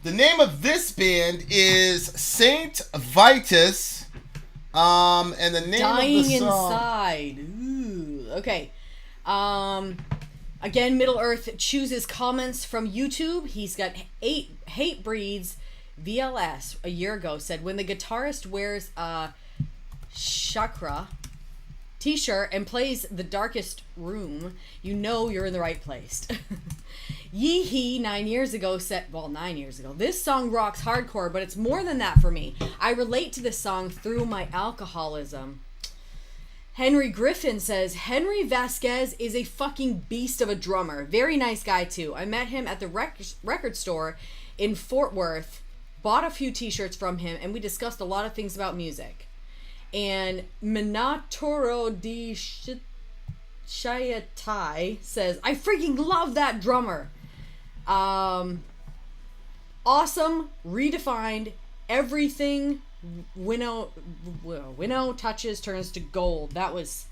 The name of this band is Saint Vitus. And the name Dying of the song... Inside. Ooh, okay. Again, Middle Earth chooses comments from YouTube. He's got 8 Hate Breeds. VLS a year ago said, when the guitarist wears a chakra t-shirt and plays The Darkest Room, you know you're in the right place. Yeehee 9 years ago said, well, 9 years ago, this song rocks hardcore, but it's more than that for me. I relate to this song through my alcoholism. Henry Griffin says, Henry Vasquez is a fucking beast of a drummer. Very nice guy too. I met him at the record store in Fort Worth, bought a few t-shirts from him, and we discussed a lot of things about music. And Minatoro di Shayatai says, I freaking love that drummer. Awesome, redefined, everything Winnow touches turns to gold. That was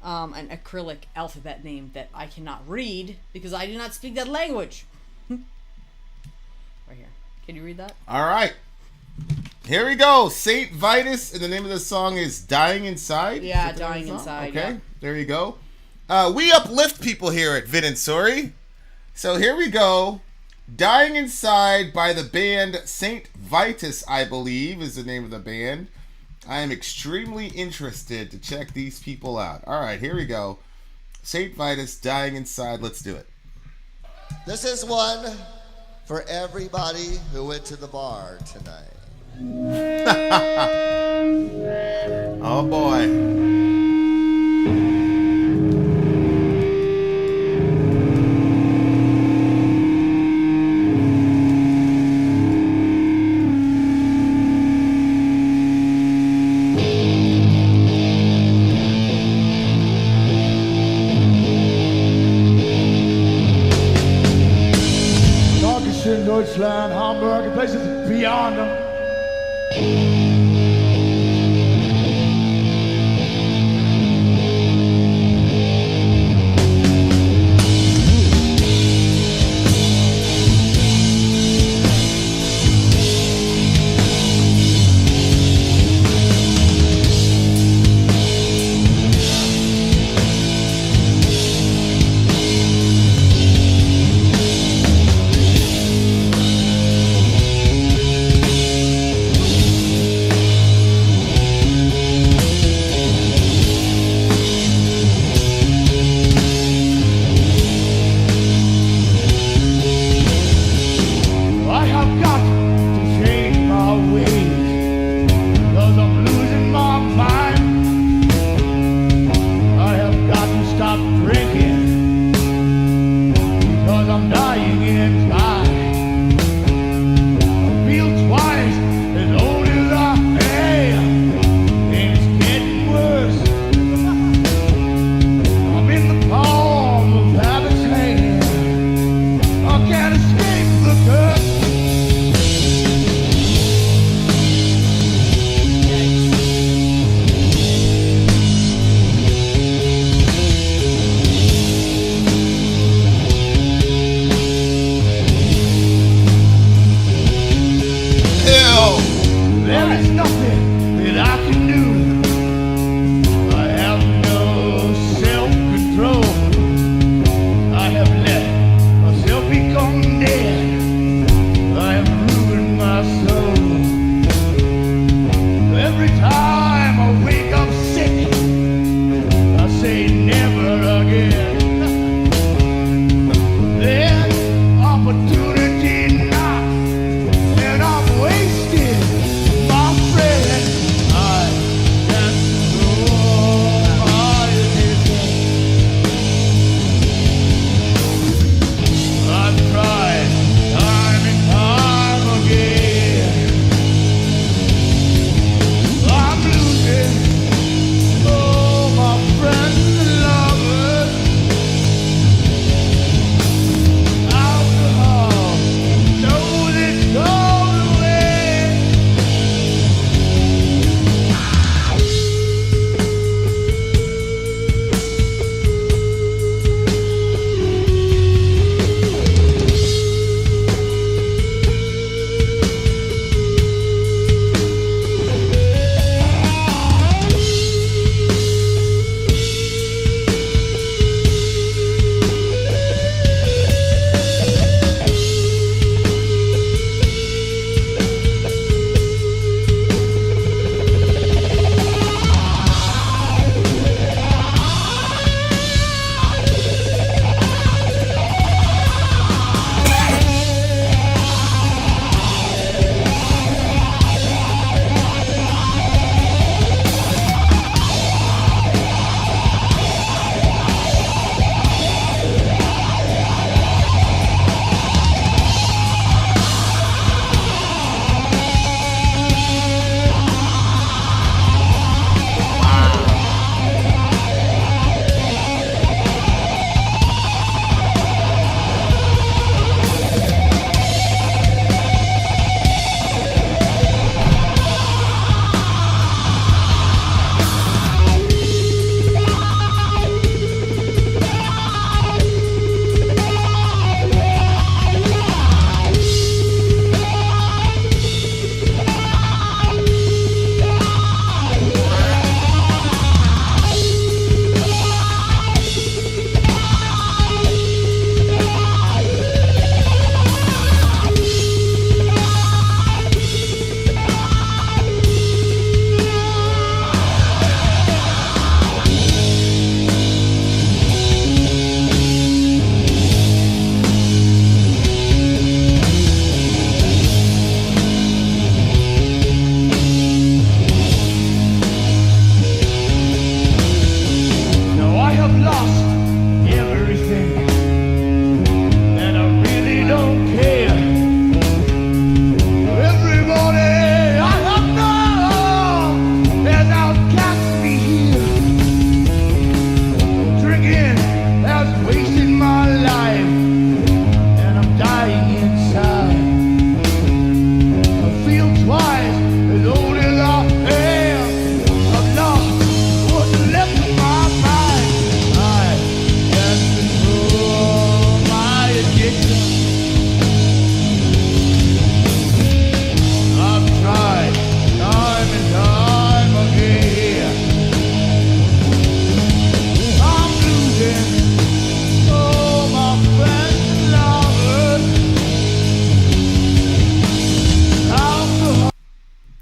an acrylic alphabet name that I cannot read because I do not speak that language. Right here. Can you read that? All right. Here we go. Saint Vitus, and the name of the song is Dying Inside. Yeah, Dying Inside. Okay, yeah. There you go. We uplift people here at Vin and Sori. So here we go. Dying Inside by the band Saint Vitus, I believe, is the name of the band. I am extremely interested to check these people out. All right, here we go. Saint Vitus, Dying Inside. Let's do it. This is one for everybody who went to the bar tonight. Oh boy. Deutschland, Hamburg, and places beyond them. Opportunity knocks, and I'm wasted, my friend.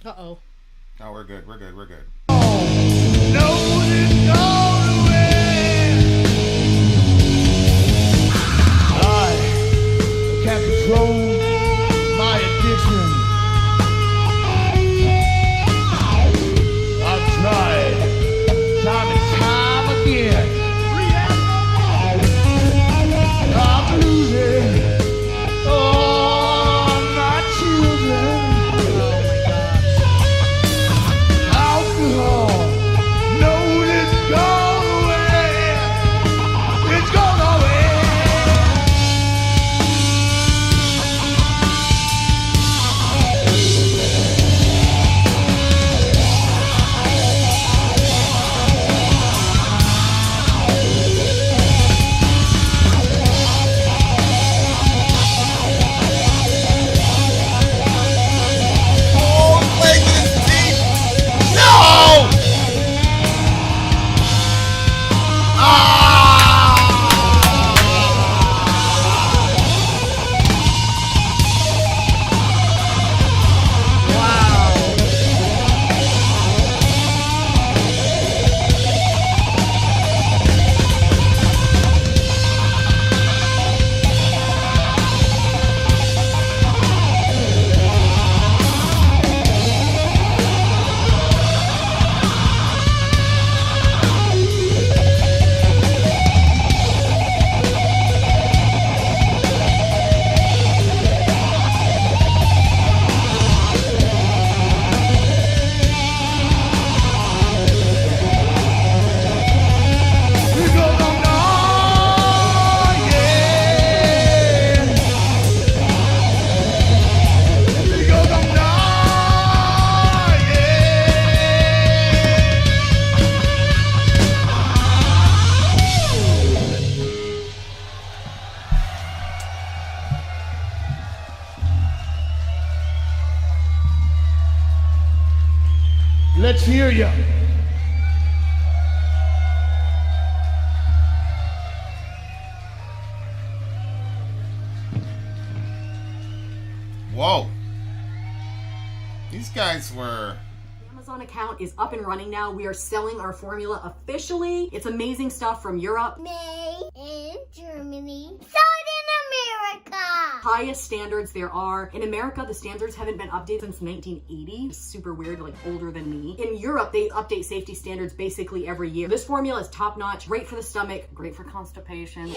Uh-oh. No, we're good. We're good. We're good. I can't control my addiction. I've tried time and time again. I'm losing all my children. Alcohol knows it's gone away. It's gone away. Let's hear you. Whoa. These guys were... Amazon account is up and running now. We are selling our formula officially. It's amazing stuff from Europe. Made in Germany. Sold in America. Highest standards there are. In America, the standards haven't been updated since 1980. It's super weird, like older than me. In Europe, they update safety standards basically every year. This formula is top notch, great for the stomach, great for constipation.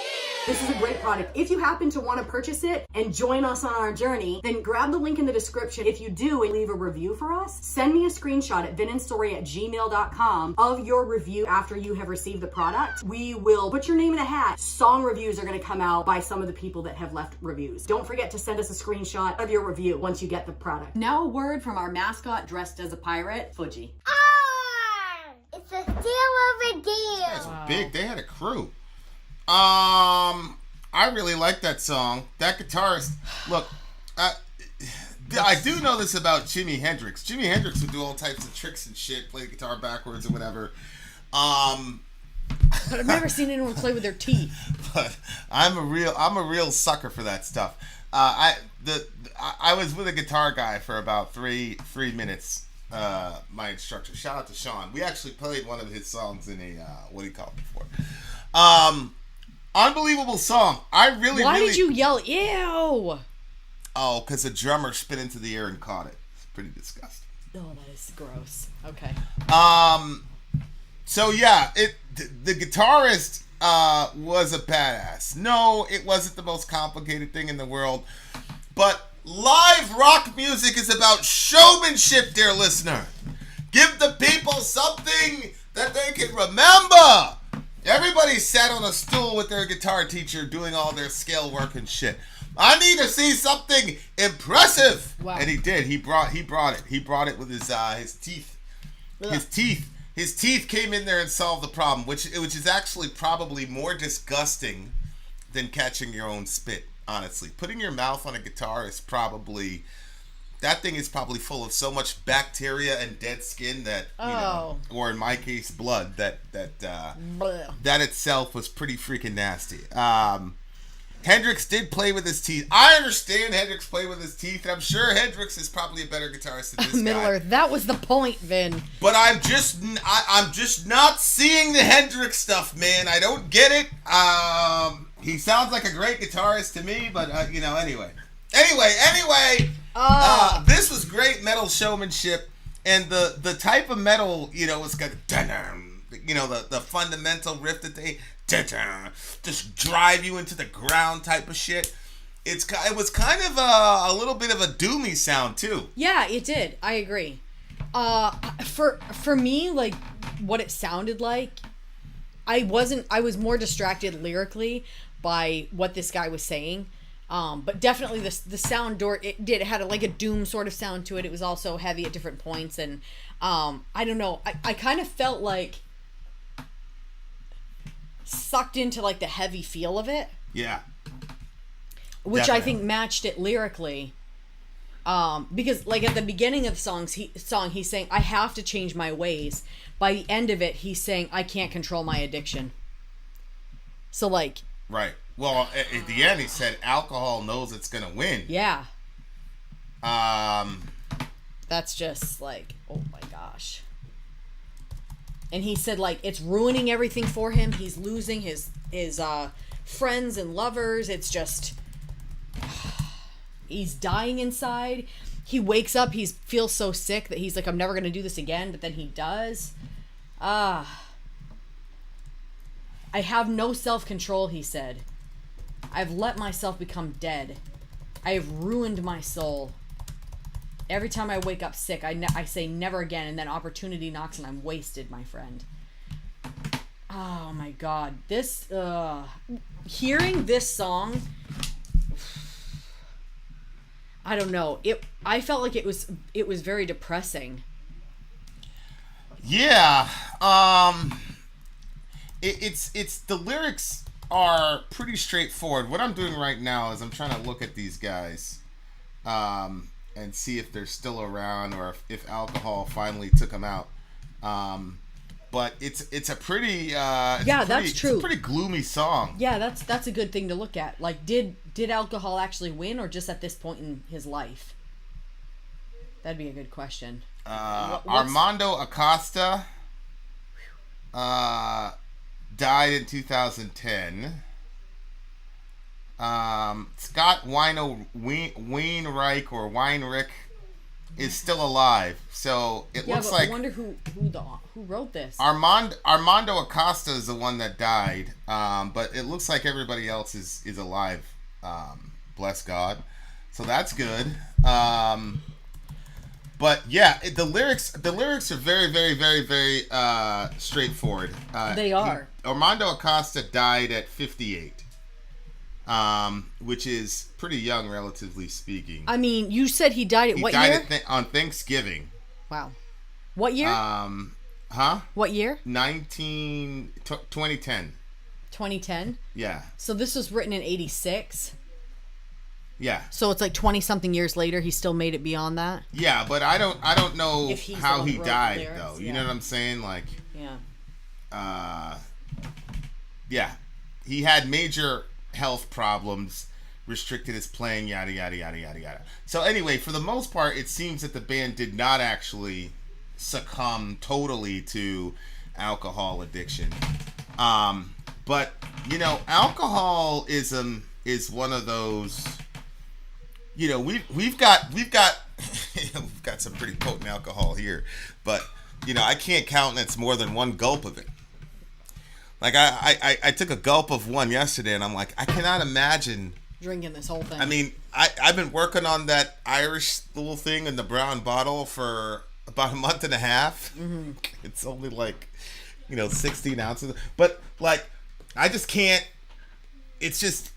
This is a great product. If you happen to want to purchase it and join us on our journey, then grab the link in the description. If you do and leave a review for us, send me a screenshot at vinandsori@gmail.com of your review after you have received the product. We will put your name in a hat. Song reviews are going to come out by some of the people that have left reviews. Don't forget to send us a screenshot of your review once you get the product. Now a word from our mascot dressed as a pirate, Fuji. Ah! It's a steal of a deal. That's big. They had a crew. I really like that song. That guitarist, look, I do know this about Jimi Hendrix. Jimi Hendrix would do all types of tricks and shit, play the guitar backwards or whatever. But I've never seen anyone play with their teeth. But I'm a real sucker for that stuff. I was with a guitar guy for about three minutes. My instructor. Shout out to Sean. We actually played one of his songs in a what do you call it before? Unbelievable song. Why did you yell, ew? Oh, because the drummer spit into the air and caught it. It's pretty disgusting. Oh, that is gross. Okay. So yeah, the guitarist was a badass. No, it wasn't the most complicated thing in the world, but live rock music is about showmanship, dear listener. Give the people something that they can remember. Everybody sat on a stool with their guitar teacher doing all their scale work and shit. I need to see something impressive. Wow. And he did. He brought it. He brought it with his teeth. His teeth came in there and solved the problem, which is actually probably more disgusting than catching your own spit, honestly. Putting your mouth on a guitar is probably... That thing is probably full of so much bacteria and dead skin that, or in my case, blood, that itself was pretty freaking nasty. Hendrix did play with his teeth. I understand Hendrix played with his teeth, and I'm sure Hendrix is probably a better guitarist than this Middler, guy. that was the point, Vin. But I'm just not seeing the Hendrix stuff, man. I don't get it. He sounds like a great guitarist to me, but anyway. This was great metal showmanship, and the type of metal, it's got the fundamental riff that they just drive you into the ground type of shit. It was kind of a little bit of a doomy sound too. Yeah, it did. I agree. For me, like what it sounded like, I was more distracted lyrically by what this guy was saying. But definitely the sound door, it had like a doom sort of sound to it. It was also heavy at different points, and I don't know. I kind of felt like sucked into like the heavy feel of it. Yeah. Which Definitely. I think matched it lyrically. Because like at the beginning of the song, he's saying, I have to change my ways. By the end of it, he's saying, I can't control my addiction. So like... Right. Well, at the end, he said, alcohol knows it's going to win. Yeah. That's just like, oh my gosh. And he said like, it's ruining everything for him. He's losing his friends and lovers. It's just... He's dying inside. He wakes up. He feels so sick that he's like, I'm never going to do this again. But then he does. I have no self-control, he said. I've let myself become dead. I have ruined my soul. Every time I wake up sick, I say never again. And then opportunity knocks and I'm wasted, my friend. Oh my God. This, hearing this song... I don't know. I felt like it was very depressing. Yeah. It's the lyrics are pretty straightforward. What I'm doing right now is I'm trying to look at these guys, and see if they're still around or if alcohol finally took them out. But it's a pretty that's true. It's a pretty gloomy song. Yeah, that's a good thing to look at. Like, did alcohol actually win, or just at this point in his life? That'd be a good question. Armando Acosta died in 2010. Scott Weinreich is still alive, so it looks like. I wonder who wrote this. Armando Acosta is the one that died, but it looks like everybody else is alive. Bless God, so that's good. But yeah, the lyrics are very, very, very, very straightforward. They are. Armando Acosta died at 58. Which is pretty young, relatively speaking. I mean, you said he died at what year? He died on Thanksgiving. Wow. What year? What year? 2010. 2010? Yeah. So this was written in 86? Yeah. So it's like 20-something years later, he still made it beyond that? Yeah, but I don't know how he died, lyrics, though. You yeah. know what I'm saying? Like... Yeah. Yeah. He had major health problems, restricted his playing, yada yada yada yada yada. So anyway, for the most part, it seems that the band did not actually succumb totally to alcohol addiction. But alcoholism is one of those. We've got we've got some pretty potent alcohol here, but I can't countenance more than one gulp of it. Like, I took a gulp of one yesterday, and I'm like, I cannot imagine... drinking this whole thing. I mean, I've been working on that Irish little thing in the brown bottle for about a month and a half. Mm-hmm. It's only like, 16 ounces. But, like, I just can't... It's just...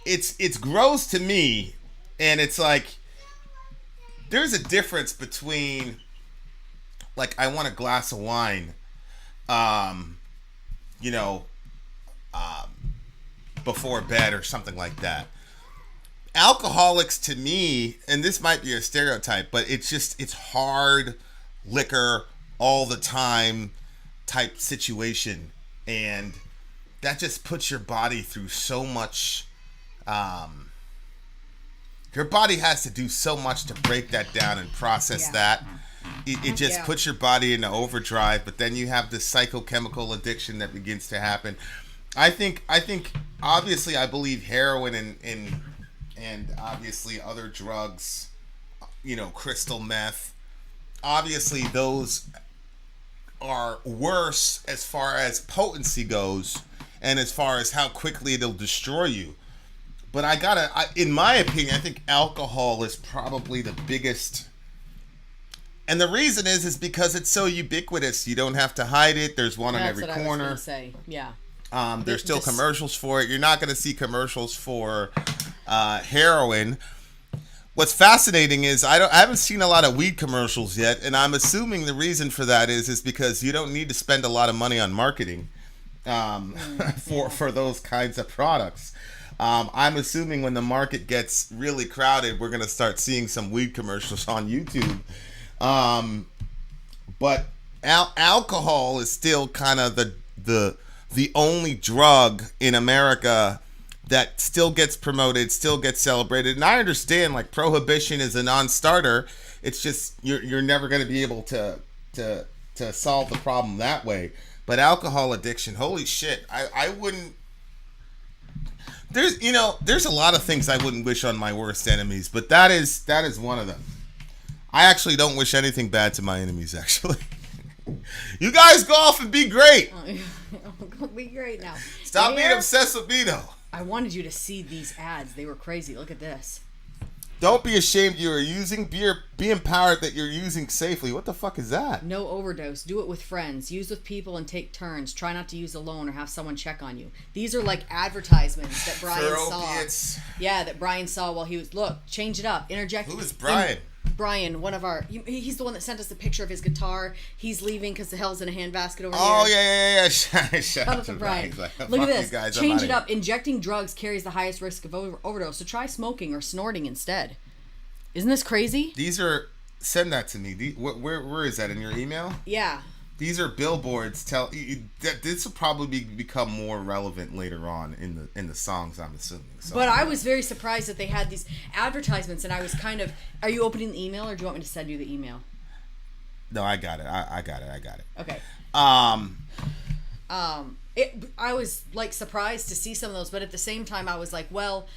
It's gross to me, and it's like... There's a difference between, like, I want a glass of wine... before bed or something like that. Alcoholics, to me, and this might be a stereotype, but it's hard liquor all the time type situation. And that just puts your body through so much. Your body has to do so much to break that down and process that. It just puts your body into overdrive, but then you have this psychochemical addiction that begins to happen. I think obviously I believe heroin and obviously other drugs, crystal meth, obviously those are worse as far as potency goes and as far as how quickly it'll destroy you. But in my opinion, I think alcohol is probably the biggest. And the reason is because it's so ubiquitous. You don't have to hide it. There's one on every corner. That's what I was going to say. Yeah. There's still commercials for it. You're not going to see commercials for heroin. What's fascinating is I haven't seen a lot of weed commercials yet, and I'm assuming the reason for that is because you don't need to spend a lot of money on marketing for those kinds of products. I'm assuming when the market gets really crowded, we're going to start seeing some weed commercials on YouTube. But alcohol is still kind of the only drug in America that still gets promoted, still gets celebrated. And I understand, like, prohibition is a non-starter. It's just you're never going to be able to solve the problem that way. But alcohol addiction, holy shit, I wouldn't. There's a lot of things I wouldn't wish on my worst enemies, but that is one of them. I actually don't wish anything bad to my enemies, actually. You guys go off and be great. Be great now. Stop being obsessed with me, though. I wanted you to see these ads. They were crazy. Look at this. Don't be ashamed you are using beer. Be empowered that you're using safely. What the fuck is that? No overdose. Do it with friends. Use with people and take turns. Try not to use alone or have someone check on you. These are like advertisements that Brian saw. Opiates. Yeah, that Brian saw while he was... Look, change it up. Interject. Who is Brian? Brian, one of our... He's the one that sent us the picture of his guitar. He's leaving because the hell's in a handbasket over here. Oh, yeah. Shout out to Brian. Like, look at this. Guys, change it up. Injecting drugs carries the highest risk of overdose, so try smoking or snorting instead. Isn't this crazy? These are... Send that to me. Where is that? In your email? Yeah. These are billboards. This will probably become more relevant later on in the songs, I'm assuming. So, but I was very surprised that they had these advertisements, and I was kind of... Are you opening the email, or do you want me to send you the email? No, I got it. I got it. Okay. I was like surprised to see some of those, but at the same time, I was like, well,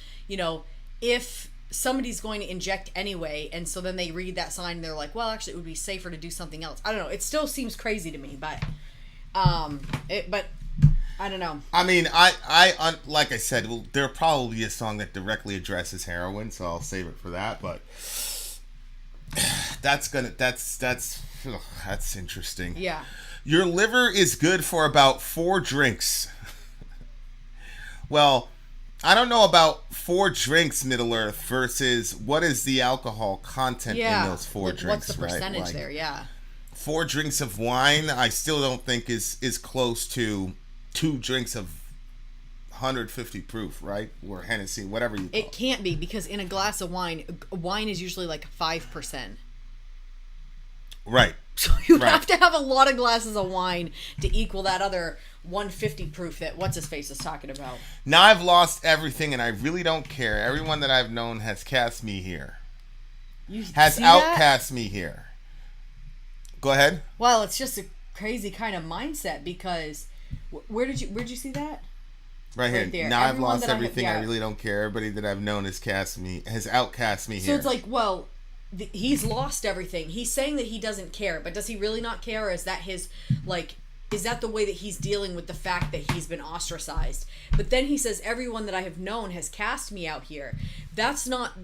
if somebody's going to inject anyway, and so then they read that sign and they're like, well, actually it would be safer to do something else. I don't know, it still seems crazy to me, but but I don't know. I mean, I like I said, well, there'll probably be a song that directly addresses heroin, so I'll save it for that, but that's interesting. Yeah. Your liver is good for about 4 drinks. Well, I don't know about 4 drinks, Middle Earth, versus what is the alcohol content in those 4 drinks, what's the percentage there, 4 drinks of wine, I still don't think is close to 2 drinks of 150 proof, right? Or Hennessy, whatever you call it. It can't be, because in a glass of wine is usually like 5%. Right. So you have to have a lot of glasses of wine to equal that other 150 proof that what's-his-face is talking about. Now I've lost everything, and I really don't care. Everyone that I've known has cast me here. Has outcast me here. Go ahead. Well, it's just a crazy kind of mindset, because where did you see that? Right here. There. Now I've lost everything. I really don't care. Everybody that I've known has outcast me here. So it's like, well, he's lost everything. He's saying that he doesn't care, but does he really not care? Or is that his, like, is that the way that he's dealing with the fact that he's been ostracized? But then he says, everyone that I have known has cast me out here. That's not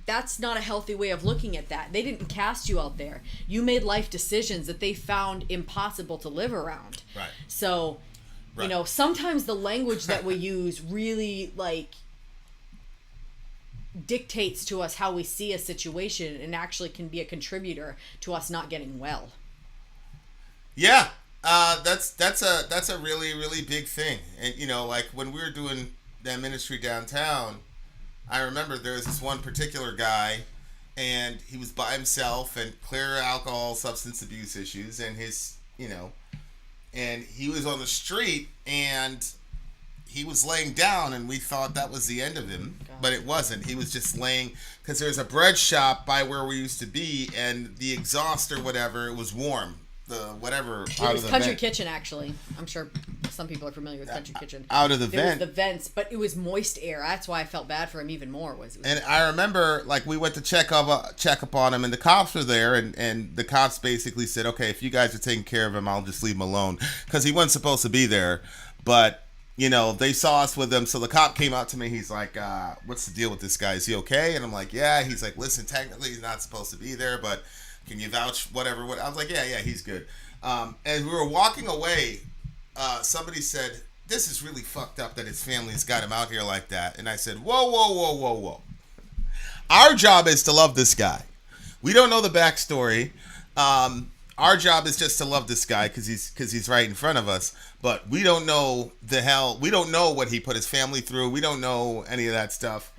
a healthy way of looking at that. They didn't cast you out there. You made life decisions that they found impossible to live around. Right. So, sometimes the language that we use really, like, dictates to us how we see a situation, and actually can be a contributor to us not getting well. Yeah, that's a really, really big thing. And like when we were doing that ministry downtown, I remember there was this one particular guy, and he was by himself, and clear alcohol, substance abuse issues, and his and he was on the street, and he was laying down, and we thought that was the end of him, but it wasn't. He was just laying, because there's a bread shop by where we used to be, and the exhaust or whatever, it was warm. The whatever it out was of the Country vent. Kitchen, actually. I'm sure some people are familiar with Country Kitchen. Out of the there vent. was the vents, but it was moist air. That's why I felt bad for him even more. And I remember, like, we went to check up on him, and the cops were there, and the cops basically said, okay, if you guys are taking care of him, I'll just leave him alone, because he wasn't supposed to be there. But you know, they saw us with him, so the cop came out to me. He's like, what's the deal with this guy? Is he okay? And I'm like, yeah. He's like, listen, technically he's not supposed to be there, but can you vouch whatever? I was like, yeah, he's good. As we were walking away, somebody said, this is really fucked up that his family's got him out here like that. And I said, whoa. Our job is to love this guy. We don't know the backstory. Our job is just to love this guy because he's right in front of us. But we don't know we don't know what he put his family through. We don't know any of that stuff.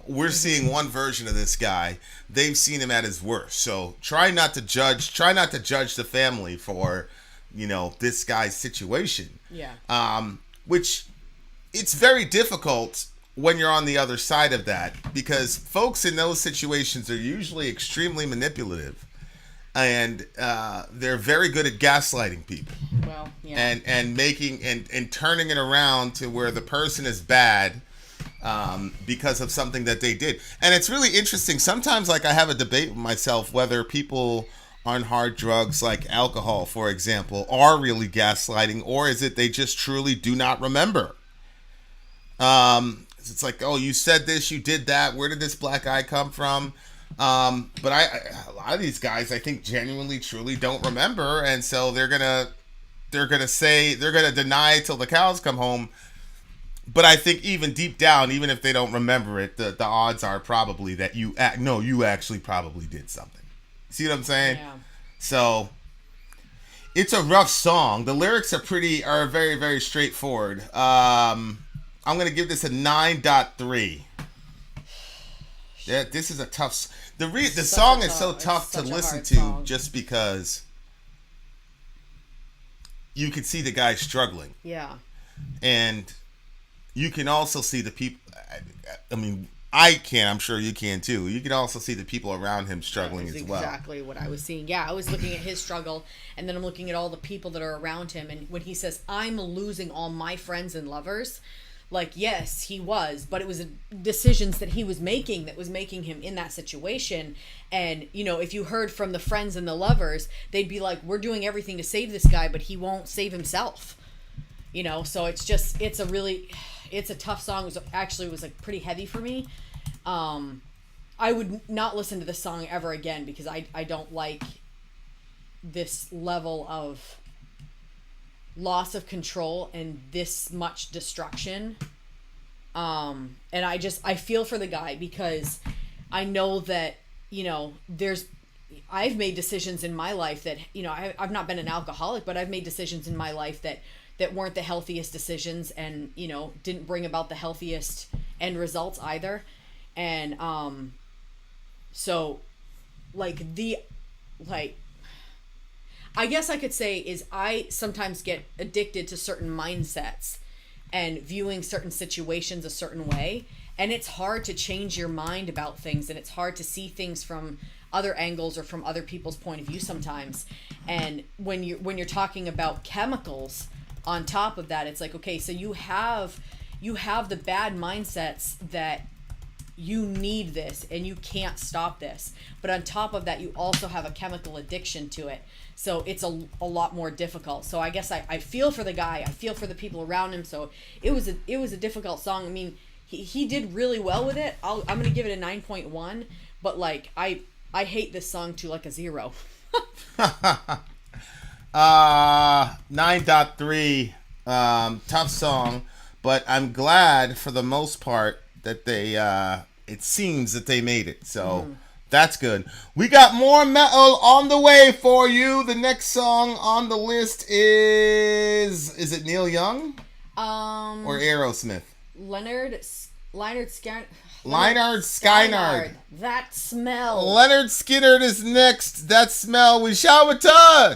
We're seeing one version of this guy. They've seen him at his worst. So try not to judge the family for, you know, this guy's situation. Yeah. Which it's very difficult when you're on the other side of that, because folks in those situations are usually extremely manipulative. And they're very good at gaslighting people. Well, yeah. And making and turning it around to where the person is bad because of something that they did. And it's really interesting. Sometimes, like, I have a debate with myself whether people on hard drugs like alcohol, for example, are really gaslighting, or is it they just truly do not remember? It's like, oh, you said this, you did that. Where did this black eye come from? But a lot of these guys, I think, genuinely, truly don't remember, and so they're gonna deny till the cows come home. But I think even deep down, even if they don't remember it, the odds are probably that you actually probably did something. See what I'm saying? Yeah. So it's a rough song. The lyrics are very, very straightforward. I'm gonna give this a 9.3. Yeah, this is a tough. The song is so tough to listen to just because you can see the guy struggling. Yeah. And you can also see the people. I mean, I can. I'm sure you can too. You can also see the people around him struggling as well. Exactly what I was seeing. Yeah, I was looking at his struggle, and then I'm looking at all the people that are around him. And when he says, "I'm losing all my friends and lovers," like, yes, he was, but it was decisions that he was making that was making him in that situation. And, you know, if you heard from the friends and the lovers, they'd be like, we're doing everything to save this guy, but he won't save himself. You know, so it's a tough song. It was like pretty heavy for me. I would not listen to this song ever again because I don't like this level of loss of control and this much destruction. And I feel for the guy because I know that, you know, I've made decisions in my life that, you know, I've not been an alcoholic, but I've made decisions in my life that weren't the healthiest decisions and, you know, didn't bring about the healthiest end results either. And, so I guess I could say is I sometimes get addicted to certain mindsets and viewing certain situations a certain way. And it's hard to change your mind about things, and it's hard to see things from other angles or from other people's point of view sometimes. And when you're talking about chemicals on top of that, it's like, okay, so you have the bad mindsets that you need this and you can't stop this. But on top of that, you also have a chemical addiction to it. So it's a lot more difficult. So I guess I feel for the guy. I feel for the people around him. So it was a difficult song. I mean, he did really well with it. I'm going to give it a 9.1. But like, I hate this song to like a 0. 9.3. Tough song. But I'm glad for the most part that they it seems that they made it, so that's good. We got more metal on the way for you. The next song on the list is it Neil Young or Aerosmith? Leonard Skynyrd. That Smell. Leonard Skinner is next. That Smell. We shall return.